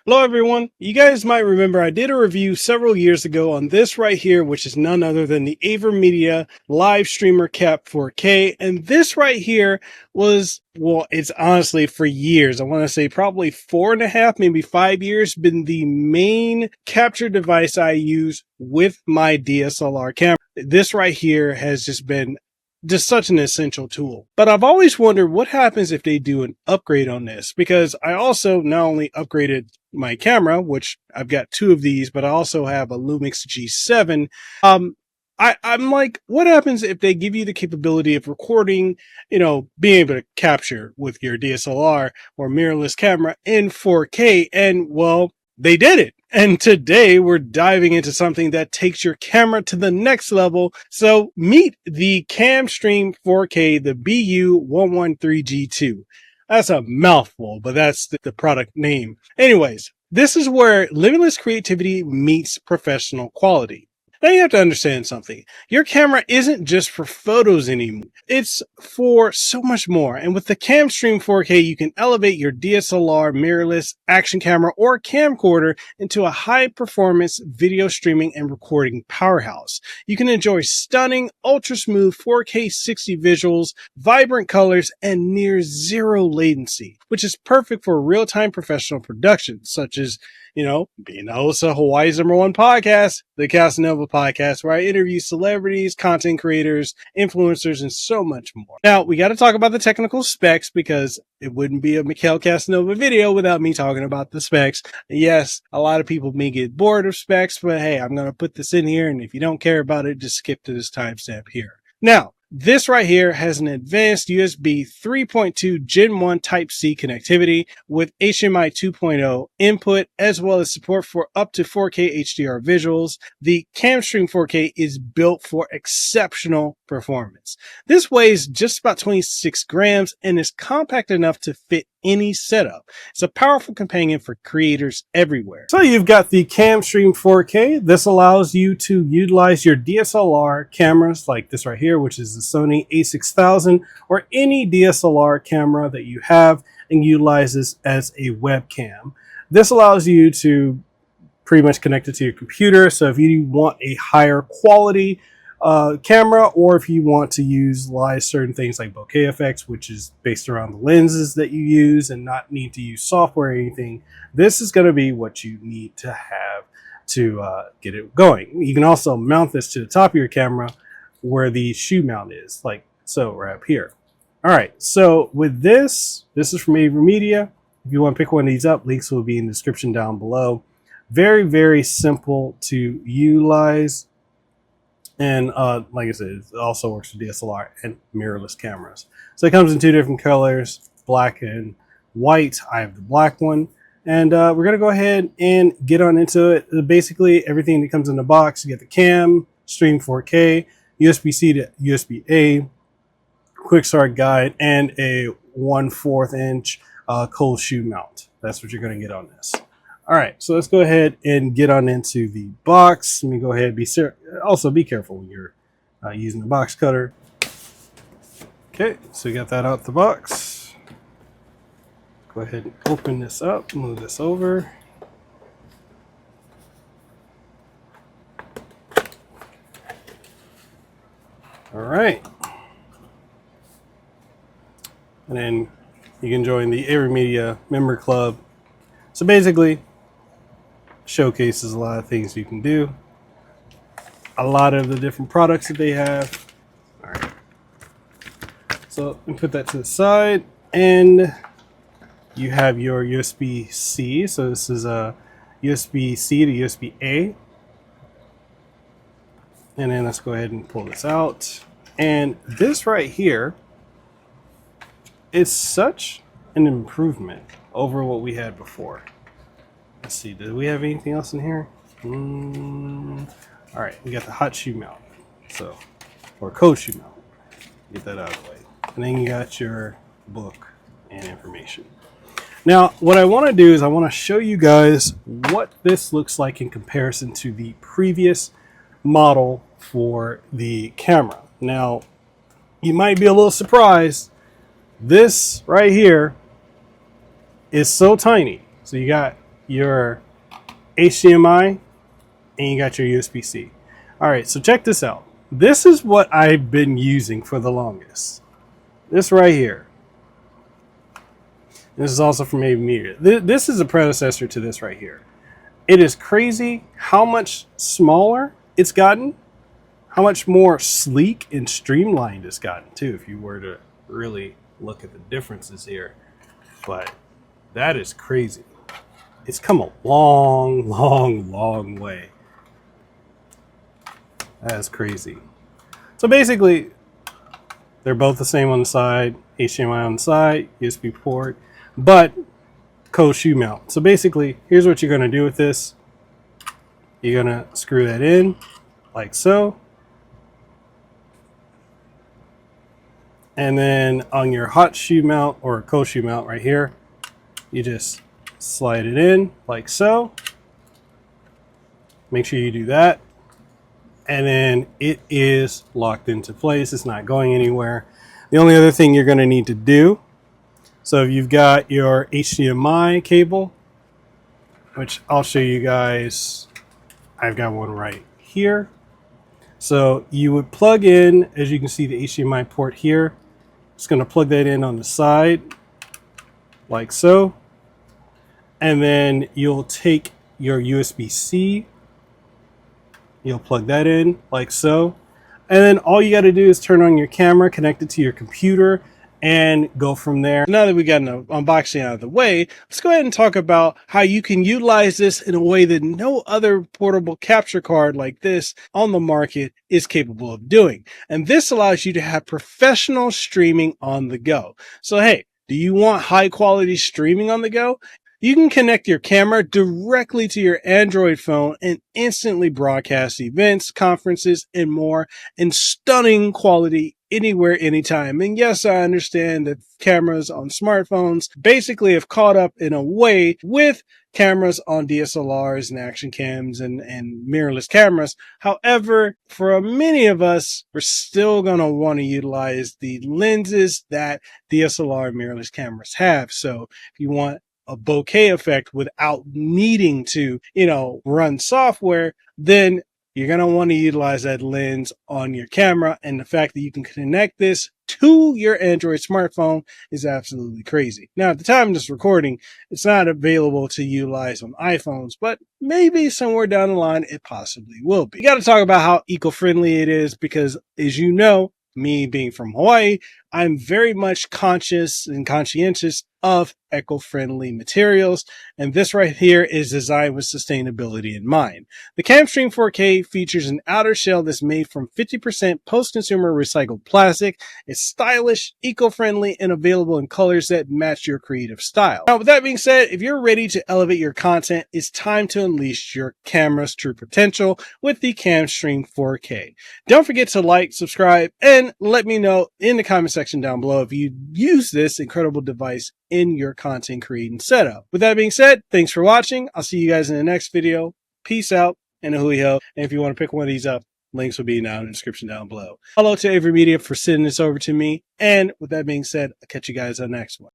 Hello everyone, you guys might remember I did a review several years ago on this right here, which is none other than the AVerMedia Live Streamer Cap 4K, and this right here was, well, it's honestly for years, I want to say probably 4.5, maybe 5 years, been the main capture device I use with my DSLR camera. This right here has just been such an essential tool. But I've always wondered what happens if they do an upgrade on this, because I also not only upgraded my camera, which I've got two of these, but I also have a Lumix G7. I'm like, what happens if they give you the capability of recording, being able to capture with your DSLR or mirrorless camera in 4K? And well, they did it. And today we're diving into something that takes your camera to the next level. So meet the CamStream 4K, the BU113G2. That's a mouthful, but that's the product name. Anyways, this is where limitless creativity meets professional quality. Now you have to understand something. Your camera isn't just for photos anymore. It's for so much more. And with the CamStream 4K, you can elevate your DSLR, mirrorless, action camera, or camcorder into a high-performance video streaming and recording powerhouse. You can enjoy stunning, ultra-smooth 4K 60 visuals, vibrant colors, and near zero latency, which is perfect for real-time professional production, such as being the host of Hawaii's #1 podcast, the Casanova podcast, where I interview celebrities, content creators, influencers, and so much more. Now, we got to talk about the technical specs because it wouldn't be a Mikhail Casanova video without me talking about the specs. Yes, a lot of people may get bored of specs, but hey, I'm going to put this in here, and if you don't care about it, just skip to this timestamp here. Now, this right here has an advanced USB 3.2 Gen 1 Type-C connectivity with HDMI 2.0 input, as well as support for up to 4K HDR visuals. The CamStream 4K is built for exceptional performance. This weighs just about 26 grams and is compact enough to fit any setup. It's a powerful companion for creators everywhere. So you've got the CamStream 4K. This allows you to utilize your DSLR cameras like this right here, which is the Sony a6000, or any DSLR camera that you have, and utilize this as a webcam. This allows you to pretty much connect it to your computer. So if you want a higher quality camera, or if you want to utilize certain things like bokeh effects, which is based around the lenses that you use and not need to use software or anything, this is going to be what you need to have to get it going. You can also mount this to the top of your camera where the shoe mount is, like so, right up here. All right, so with this is from AVerMedia. If you want to pick one of these up, links will be in the description down below. Very, very simple to utilize. And like I said, it also works with DSLR and mirrorless cameras. So it comes in two different colors, black and white. I have the black one. And we're going to go ahead and get on into it. Basically, everything that comes in the box, you get the CamStream 4K, USB-C to USB-A, quick start guide, and a 1/4 inch cold shoe mount. That's what you're going to get on this. All right, so let's go ahead and get on into the box. Let me go ahead and also be careful when you're using the box cutter. Okay, so you got that out the box. Go ahead and open this up, move this over. All right. And then you can join the AVerMedia member club. So basically, showcases a lot of things you can do, a lot of the different products that they have. All right, so let me put that to the side, and you have your USB-C. So this is a USB-C to USB-A, and then let's go ahead and pull this out. And this right here is such an improvement over what we had before. Let's see, do we have anything else in here? All right, we got the hot shoe mount, or cold shoe mount. Get that out of the way. And then you got your book and information. Now, what I want to do is I want to show you guys what this looks like in comparison to the previous model for the camera. Now, you might be a little surprised. This right here is so tiny. So you got your HDMI, and you got your USB-C. All right, so check this out. This is what I've been using for the longest. This right here. This is also from AVerMedia. This is a predecessor to this right here. It is crazy how much smaller it's gotten, how much more sleek and streamlined it's gotten too, if you were to really look at the differences here. But that is crazy. It's come a long, long, long way. That is crazy. So basically, they're both the same on the side, HDMI on the side, USB port, but shoe mount. So basically, here's what you're going to do with this. You're going to screw that in like so. And then on your hot shoe mount or shoe mount right here, you just slide it in like so. Make sure you do that. And then it is locked into place. It's not going anywhere. The only other thing you're going to need to do, so if you've got your HDMI cable, which I'll show you guys, I've got one right here. So you would plug in, as you can see, the HDMI port here. It's going to plug that in on the side like so. And then you'll take your USB-C, you'll plug that in like so. And then all you got to do is turn on your camera, connect it to your computer, and go from there. Now that we got an unboxing out of the way, let's go ahead and talk about how you can utilize this in a way that no other portable capture card like this on the market is capable of doing. And this allows you to have professional streaming on the go. So hey, do you want high quality streaming on the go? You can connect your camera directly to your Android phone and instantly broadcast events, conferences, and more in stunning quality anywhere, anytime. And yes, I understand that cameras on smartphones basically have caught up in a way with cameras on DSLRs and action cams and mirrorless cameras. However, for many of us, we're still going to want to utilize the lenses that DSLR mirrorless cameras have. So if you want a bokeh effect without needing to, run software, then you're going to want to utilize that lens on your camera. And the fact that you can connect this to your Android smartphone is absolutely crazy. Now, at the time of this recording, it's not available to utilize on iPhones, but maybe somewhere down the line, it possibly will be. You got to talk about how eco-friendly it is because, as you know, me being from Hawaii, I'm very much conscious and conscientious of eco-friendly materials, and this right here is designed with sustainability in mind. The CamStream 4K features an outer shell that's made from 50% post-consumer recycled plastic. It's stylish, eco-friendly, and available in colors that match your creative style. Now, with that being said, if you're ready to elevate your content, it's time to unleash your camera's true potential with the CamStream 4K. Don't forget to like, subscribe, and let me know in the comment section down below if you use this incredible device in your content creating setup. With that being said, thanks for watching. I'll see you guys in the next video. Peace out and a hui ho. And if you want to pick one of these up, links will be down in the description down below. Hello to AVerMedia for sending this over to me. And with that being said, I'll catch you guys on the next one.